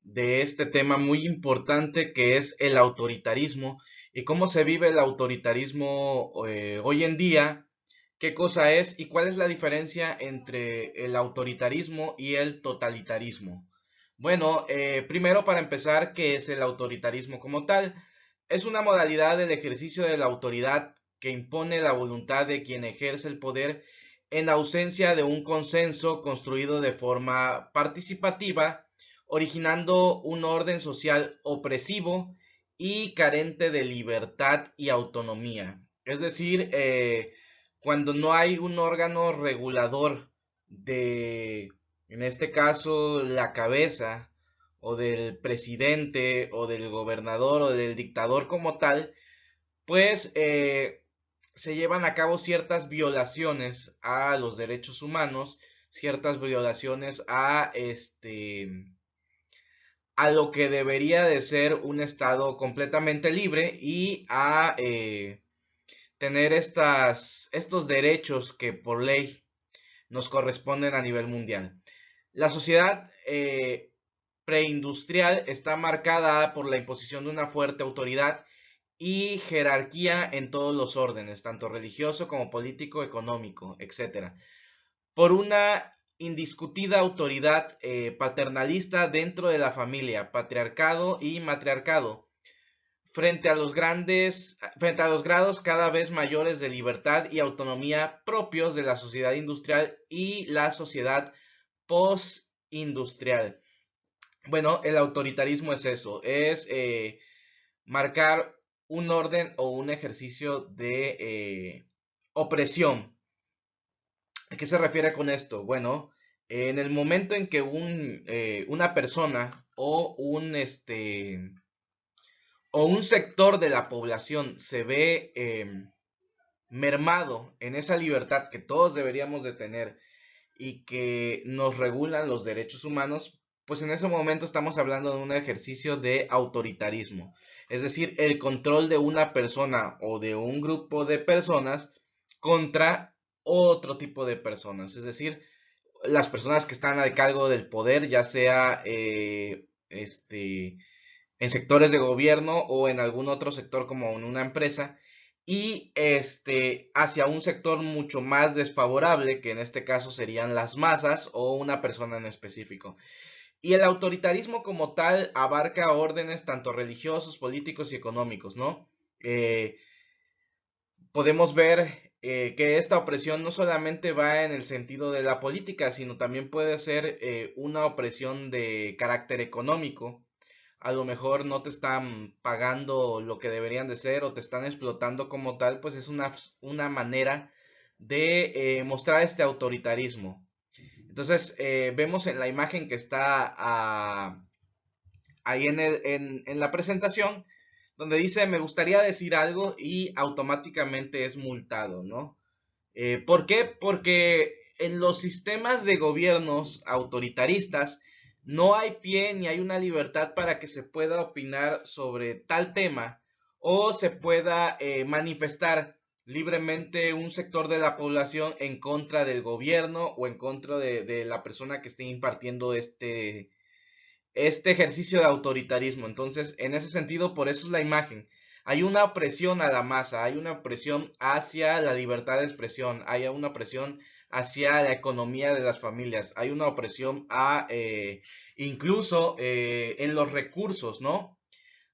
De este tema muy importante que es el autoritarismo y cómo se vive el autoritarismo hoy en día, qué cosa es y cuál es la diferencia entre el autoritarismo y el totalitarismo. Bueno, primero para empezar, ¿qué es el autoritarismo como tal? Es una modalidad del ejercicio de la autoridad que impone la voluntad de quien ejerce el poder en ausencia de un consenso construido de forma participativa, originando un orden social opresivo y carente de libertad y autonomía. Es decir, cuando no hay un órgano regulador de, en este caso, la cabeza o del presidente o del gobernador o del dictador como tal, pues se llevan a cabo ciertas violaciones a los derechos humanos, ciertas violaciones a lo que debería de ser un estado completamente libre y a tener estos derechos que por ley nos corresponden a nivel mundial. La sociedad preindustrial está marcada por la imposición de una fuerte autoridad y jerarquía en todos los órdenes, tanto religioso como político, económico, etcétera, por una indiscutida autoridad paternalista dentro de la familia, patriarcado y matriarcado, frente a los grados cada vez mayores de libertad y autonomía propios de la sociedad industrial y la sociedad postindustrial. Bueno, el autoritarismo es eso, es marcar un orden o un ejercicio de opresión. ¿A qué se refiere con esto? Bueno, en el momento en que una persona o un sector de la población se ve mermado en esa libertad que todos deberíamos de tener y que nos regulan los derechos humanos, pues en ese momento estamos hablando de un ejercicio de autoritarismo. Es decir, el control de una persona o de un grupo de personas contra otro tipo de personas. Es decir, las personas que están al cargo del poder, ya sea en sectores de gobierno o en algún otro sector como en una empresa, y hacia un sector mucho más desfavorable, que en este caso serían las masas o una persona en específico. Y el autoritarismo como tal abarca órdenes tanto religiosos, políticos y económicos, ¿no? Eh, Podemos ver que esta opresión no solamente va en el sentido de la política, sino también puede ser una opresión de carácter económico. A lo mejor no te están pagando lo que deberían de ser o te están explotando como tal, pues es una manera de mostrar este autoritarismo. Entonces, vemos en la imagen que está ahí en la presentación, donde dice, me gustaría decir algo y automáticamente es multado, ¿no? ¿Por qué? Porque en los sistemas de gobiernos autoritaristas no hay pie ni hay una libertad para que se pueda opinar sobre tal tema o se pueda manifestar libremente un sector de la población en contra del gobierno o en contra de la persona que esté impartiendo este ejercicio de autoritarismo. Entonces, en ese sentido, por eso es la imagen. Hay una opresión a la masa, hay una opresión hacia la libertad de expresión, hay una opresión hacia la economía de las familias, hay una opresión incluso en los recursos, ¿no?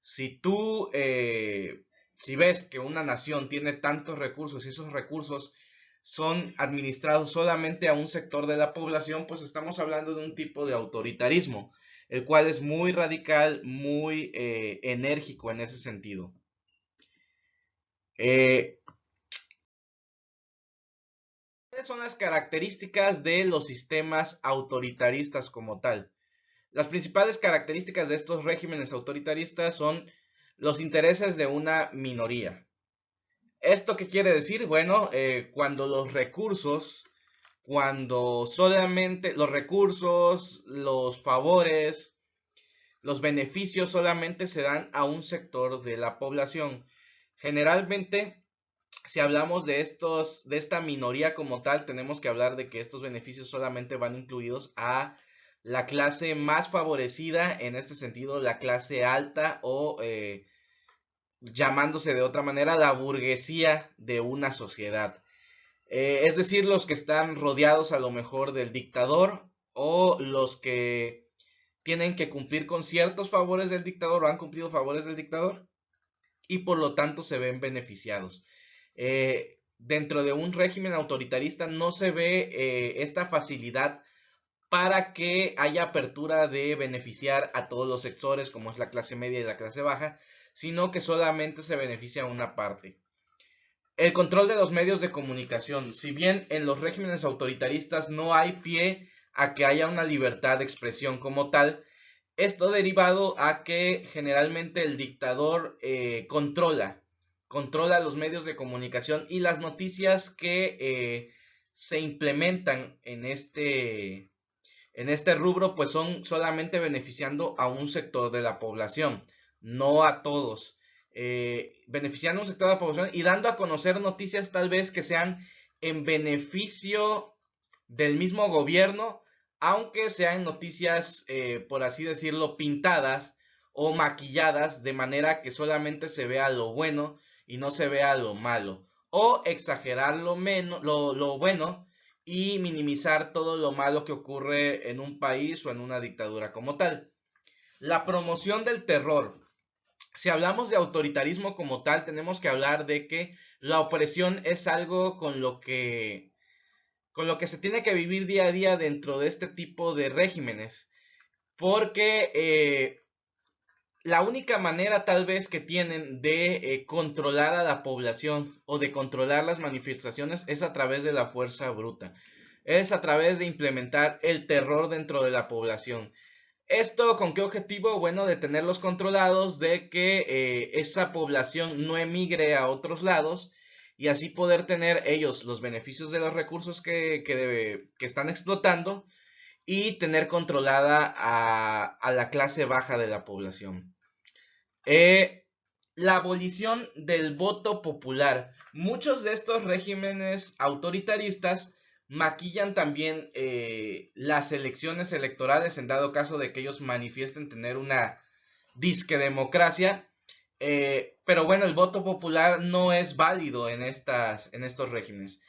Si tú, si ves que una nación tiene tantos recursos y esos recursos son administrados solamente a un sector de la población, pues estamos hablando de un tipo de autoritarismo, el cual es muy radical, muy enérgico en ese sentido. Eh, ¿Cuáles son las características de los sistemas autoritaristas como tal? Las principales características de estos regímenes autoritaristas son los intereses de una minoría. ¿Esto qué quiere decir? Bueno, cuando solamente los recursos, los favores, los beneficios solamente se dan a un sector de la población. Generalmente Si hablamos de de esta minoría como tal, tenemos que hablar de que estos beneficios solamente van incluidos a la clase más favorecida, en este sentido, la clase alta o llamándose de otra manera la burguesía de una sociedad. Es decir, los que están rodeados a lo mejor del dictador o los que tienen que cumplir con ciertos favores del dictador o han cumplido favores del dictador y por lo tanto se ven beneficiados. Dentro de un régimen autoritarista no se ve esta facilidad para que haya apertura de beneficiar a todos los sectores, como es la clase media y la clase baja, sino que solamente se beneficia a una parte. El control de los medios de comunicación. Si bien en los regímenes autoritaristas no hay pie a que haya una libertad de expresión como tal, esto derivado a que generalmente el dictador controla los medios de comunicación y las noticias que se implementan en este rubro pues son solamente beneficiando a un sector de la población, no a todos. Beneficiando a un sector de la población y dando a conocer noticias tal vez que sean en beneficio del mismo gobierno, aunque sean noticias, por así decirlo, pintadas o maquilladas de manera que solamente se vea lo bueno y no se vea lo malo, o exagerar lo bueno y minimizar todo lo malo que ocurre en un país o en una dictadura como tal. La promoción del terror. Si hablamos de autoritarismo como tal, tenemos que hablar de que la opresión es algo con lo que se tiene que vivir día a día dentro de este tipo de regímenes, porque la única manera tal vez que tienen de controlar a la población o de controlar las manifestaciones es a través de la fuerza bruta, es a través de implementar el terror dentro de la población. ¿Esto con qué objetivo? Bueno, de tenerlos controlados, de que esa población no emigre a otros lados y así poder tener ellos los beneficios de los recursos que están explotando y tener controlada a la clase baja de la población. Eh, la abolición del voto popular. Muchos de estos regímenes autoritaristas maquillan también las elecciones electorales en dado caso de que ellos manifiesten tener una disque democracia. Pero bueno, el voto popular no es válido en estos regímenes.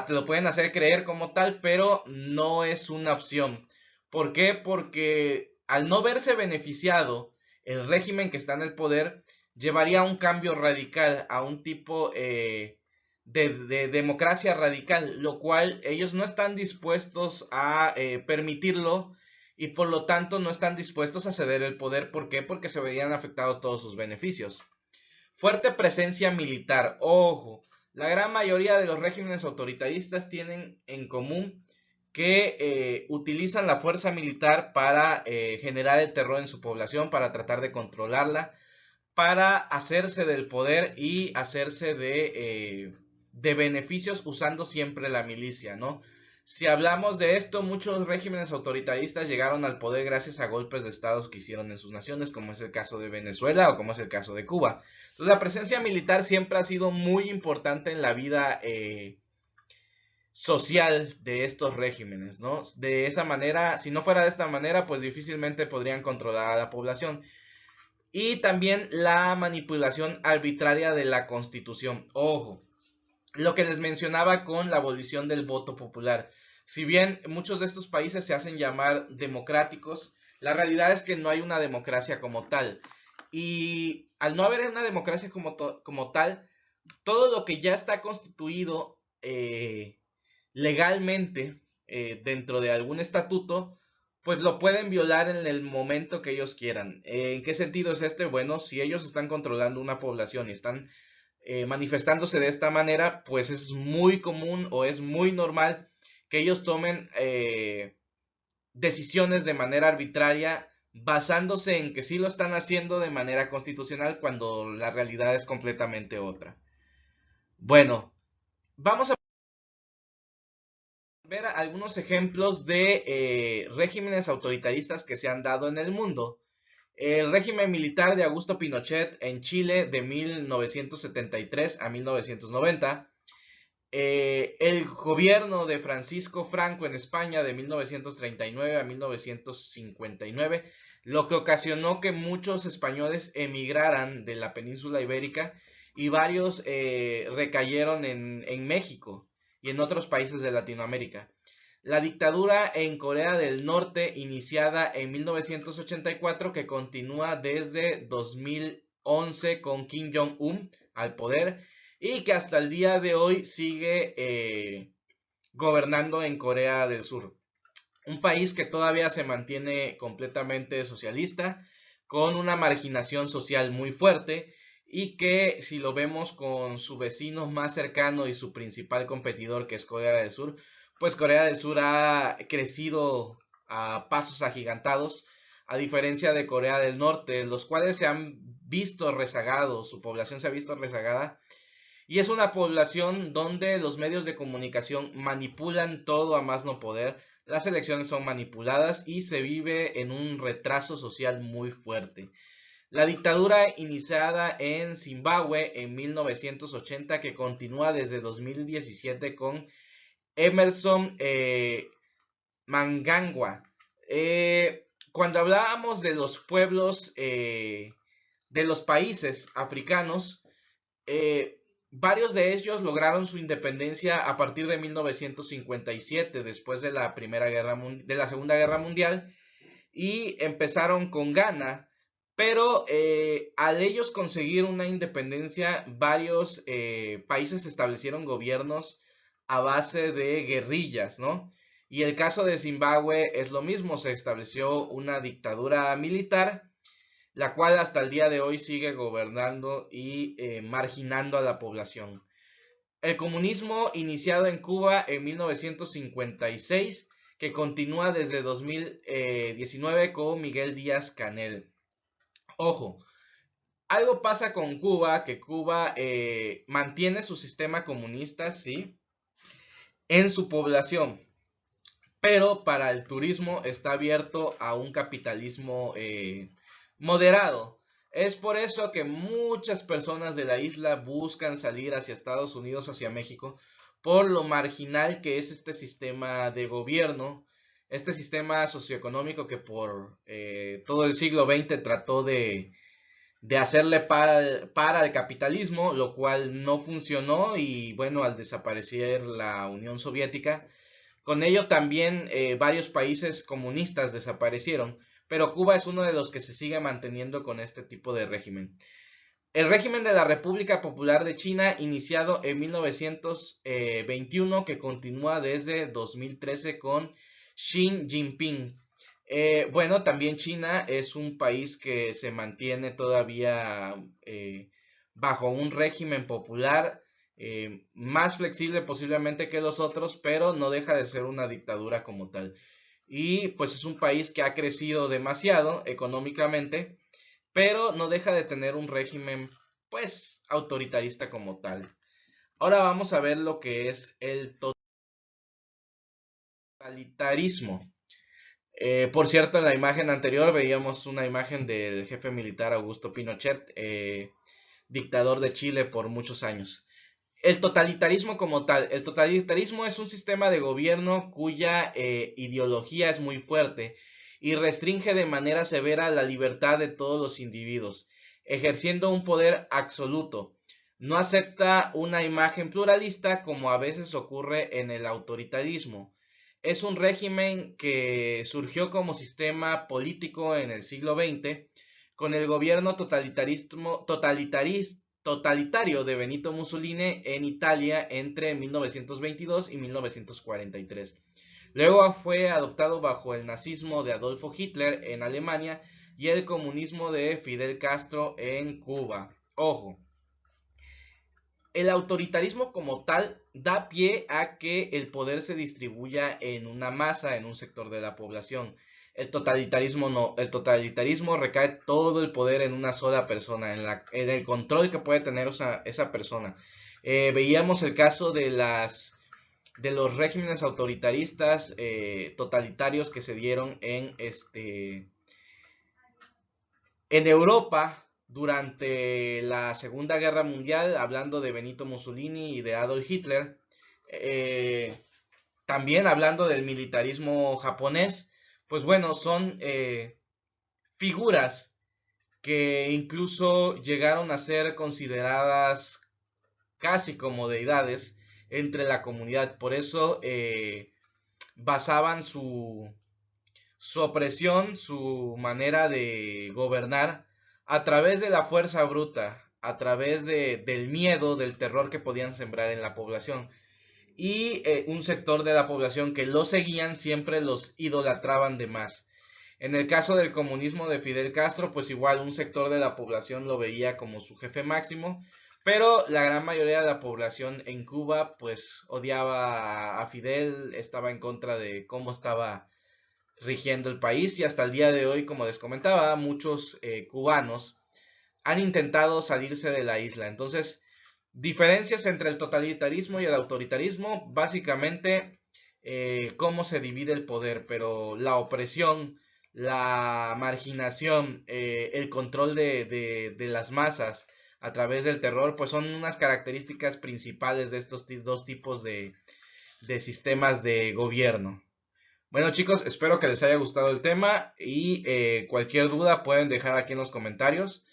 Te lo pueden hacer creer como tal, pero no es una opción. ¿Por qué? Porque al no verse beneficiado el régimen que está en el poder, llevaría a un cambio radical, a un tipo de democracia radical, lo cual ellos no están dispuestos a permitirlo y por lo tanto no están dispuestos a ceder el poder. ¿Por qué? Porque se verían afectados todos sus beneficios. Fuerte presencia militar. Ojo, la gran mayoría de los regímenes autoritaristas tienen en común que utilizan la fuerza militar para generar el terror en su población, para tratar de controlarla, para hacerse del poder y hacerse de beneficios usando siempre la milicia, ¿no? Si hablamos de esto, muchos regímenes autoritaristas llegaron al poder gracias a golpes de estados que hicieron en sus naciones, como es el caso de Venezuela o como es el caso de Cuba. Entonces, la presencia militar siempre ha sido muy importante en la vida social de estos regímenes, ¿no? De esa manera, si no fuera de esta manera, pues difícilmente podrían controlar a la población. Y también la manipulación arbitraria de la Constitución. Ojo, lo que les mencionaba con la abolición del voto popular. Si bien muchos de estos países se hacen llamar democráticos, la realidad es que no hay una democracia como tal. Y al no haber una democracia como tal, todo lo que ya está constituido legalmente dentro de algún estatuto, pues lo pueden violar en el momento que ellos quieran. ¿En qué sentido es este? Bueno, si ellos están controlando una población y están manifestándose de esta manera, pues es muy común o es muy normal que ellos tomen decisiones de manera arbitraria basándose en que sí lo están haciendo de manera constitucional cuando la realidad es completamente otra. Bueno, vamos a ver algunos ejemplos de regímenes autoritaristas que se han dado en el mundo El régimen militar de Augusto Pinochet en Chile de 1973 a 1990. El gobierno de Francisco Franco en España de 1939 a 1959, lo que ocasionó que muchos españoles emigraran de la península ibérica y varios recayeron en México y en otros países de Latinoamérica. La dictadura en Corea del Norte, iniciada en 1984, que continúa desde 2011 con Kim Jong-un al poder y que hasta el día de hoy sigue gobernando en Corea del Sur. Un país que todavía se mantiene completamente socialista, con una marginación social muy fuerte y que si lo vemos con su vecino más cercano y su principal competidor, que es Corea del Sur, pues Corea del Sur ha crecido a pasos agigantados, a diferencia de Corea del Norte, los cuales se han visto rezagados, su población se ha visto rezagada, y es una población donde los medios de comunicación manipulan todo a más no poder, las elecciones son manipuladas y se vive en un retraso social muy fuerte. La dictadura iniciada en Zimbabue en 1980, que continúa desde 2017 con Emerson Mnangagwa. Cuando hablábamos de los pueblos de los países africanos, eh, varios de ellos lograron su independencia a partir de 1957, después de la de la Segunda Guerra Mundial, y empezaron con Ghana, pero al ellos conseguir una independencia, varios países establecieron gobiernos a base de guerrillas, ¿no? Y el caso de Zimbabue es lo mismo, se estableció una dictadura militar la cual hasta el día de hoy sigue gobernando y marginando a la población. El comunismo iniciado en Cuba en 1956, que continúa desde 2019 con Miguel Díaz Canel. Ojo, algo pasa con Cuba, que Cuba mantiene su sistema comunista, sí, en su población, pero para el turismo está abierto a un capitalismo moderado. Es por eso que muchas personas de la isla buscan salir hacia Estados Unidos o hacia México por lo marginal que es este sistema de gobierno, este sistema socioeconómico que por todo el siglo XX trató de hacerle para el capitalismo, lo cual no funcionó y bueno, al desaparecer la Unión Soviética, con ello también varios países comunistas desaparecieron, pero Cuba es uno de los que se sigue manteniendo con este tipo de régimen. El régimen de la República Popular de China, iniciado en 1921, que continúa desde 2013 con Xi Jinping. Bueno, también China es un país que se mantiene todavía bajo un régimen popular más flexible posiblemente que los otros, pero no deja de ser una dictadura como tal. Y pues es un país que ha crecido demasiado económicamente, pero no deja de tener un régimen pues autoritarista como tal. Ahora vamos a ver lo que es el totalitarismo. Por cierto, en la imagen anterior veíamos una imagen del jefe militar Augusto Pinochet, dictador de Chile por muchos años. El totalitarismo como tal. El totalitarismo es un sistema de gobierno cuya ideología es muy fuerte y restringe de manera severa la libertad de todos los individuos, ejerciendo un poder absoluto. No acepta una imagen pluralista como a veces ocurre en el autoritarismo. Es un régimen que surgió como sistema político en el siglo XX con el gobierno totalitario de Benito Mussolini en Italia entre 1922 y 1943. Luego fue adoptado bajo el nazismo de Adolfo Hitler en Alemania y el comunismo de Fidel Castro en Cuba. Ojo, el autoritarismo como tal da pie a que el poder se distribuya en una masa, en un sector de la población. El totalitarismo no, el totalitarismo recae todo el poder en una sola persona, en el control que puede tener esa persona. Veíamos el caso de los regímenes autoritaristas totalitarios que se dieron En Europa, durante la Segunda Guerra Mundial, hablando de Benito Mussolini y de Adolf Hitler, eh, también hablando del militarismo japonés, pues bueno, son figuras que incluso llegaron a ser consideradas casi como deidades entre la comunidad. Por eso basaban su opresión, su manera de gobernar a través de la fuerza bruta, a través del miedo, del terror que podían sembrar en la población. Y un sector de la población que los seguían siempre los idolatraban de más. En el caso del comunismo de Fidel Castro, pues igual un sector de la población lo veía como su jefe máximo, pero la gran mayoría de la población en Cuba pues odiaba a Fidel, estaba en contra de cómo estaba rigiendo el país y hasta el día de hoy, como les comentaba, muchos cubanos han intentado salirse de la isla. Entonces, diferencias entre el totalitarismo y el autoritarismo, básicamente cómo se divide el poder, pero la opresión, la marginación, el control de las masas a través del terror, pues son unas características principales de estos dos tipos de sistemas de gobierno. Bueno chicos, espero que les haya gustado el tema y cualquier duda pueden dejar aquí en los comentarios.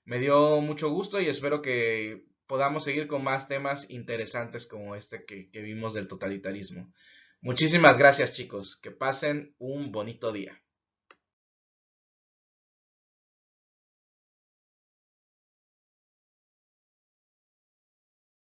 Me dio mucho gusto y espero que podamos seguir con más temas interesantes como este que vimos del totalitarismo. Muchísimas gracias chicos, que pasen un bonito día.